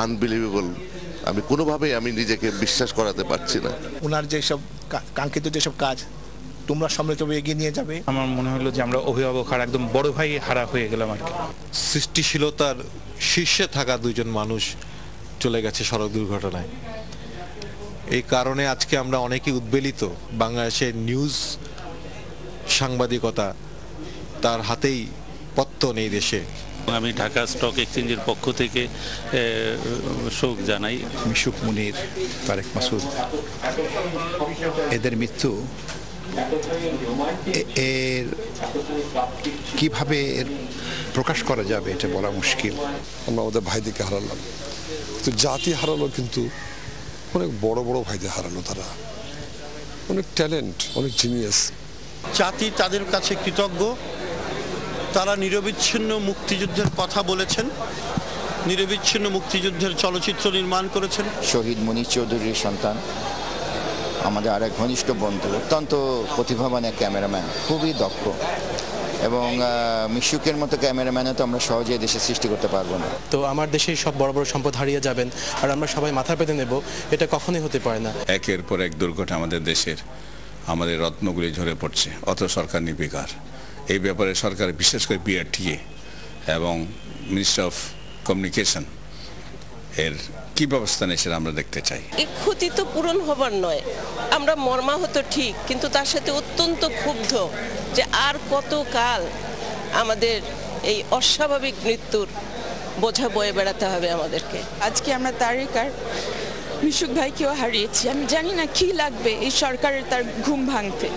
Unbelievable. আমি কোনোভাবেই নিজেকে বিশ্বাস করাতে পারছি না। ওনার যেসব কাঙ্ক্ষিত যেসব কাজ তোমরা সম্মিলিতভাবে এগিয়ে নিয়ে যাবে। আমার মনে হলো যে আমরা অভিভাবক হারা, একদম বড় ভাই হারা হয়ে গেলাম আর কি। সৃষ্টিশীলতার শীর্ষে থাকা দুইজন মানুষ চলে গেছে সড়ক দুর্ঘটনায়। এই কারণে আজকে আমরা অনেকেই উদ্বেলিত। বাংলাদেশের নিউজ সাংবাদিকতা তার হাতেই পত্তন এই দেশে। আমি ঢাকা স্টক এক্সচেঞ্জের পক্ষ থেকে শোক জানাই। মিশুক মুনির, তারেক মাসুদ, এদের মৃত্যু এর কিভাবে এর প্রকাশ করা যাবে এটা বলা মুশকিল। আমরা আমাদের ভাইদেরকে হারালাম, তো জাতি হারালো, কিন্তু অনেক বড় বড় ভাইদের হারালো। তারা অনেক ট্যালেন্ট, অনেক জিনিয়াস। জাতি তাদের কাছে কৃতজ্ঞ। তারা নিরবিচ্ছিন্ন মুক্তিযুদ্ধের কথা বলেছেন, নিরবিচ্ছিন্ন মুক্তিযুদ্ধের চলচ্চিত্র নির্মাণ করেছেন। শহীদ মুনীর চৌধুরীর সন্তান, আমাদের আরেক ঘনিষ্ঠ বন্ধু, অত্যন্ত প্রতিভাবান এক ক্যামেরাম্যান, খুবই দক্ষ, এবং মিশুকের মতো ক্যামেরাম্যানও তো আমরা সহজেই দেশে সৃষ্টি করতে পারবো না। তো আমার দেশের সব বড় বড় সম্পদ হারিয়ে যাবেন আর আমরা সবাই মাথা পেতে নেব, এটা কখনোই হতে পারে না। একের পর এক দুর্ঘটনা আমাদের দেশের, আমাদের রত্নগুলি ঝরে পড়ছে, অত সরকার নির্বিকার। এই ব্যাপারে সরকার, বিশেষ করে বিআরটিএ এবং মিনিস্ট্রি অফ কমিউনিকেশন এর কি ব্যবস্থা নেই সেটা আমরা দেখতে চাই। এই ক্ষতি তো পূরণ হবার নয়, আমরা মর্মাহত ঠিক, কিন্তু তার সাথে অত্যন্ত ক্ষুব্ধ যে আর কত কাল আমাদের এই অস্বাভাবিক মৃত্যুর বোঝা বয়ে বেড়াতে হবে আমাদেরকে। আজকে আমরা তারেক আর মিশুক ভাইকেও হারিয়েছি। আমি জানি না কি লাগবে এই সরকারের তার ঘুম ভাঙতে।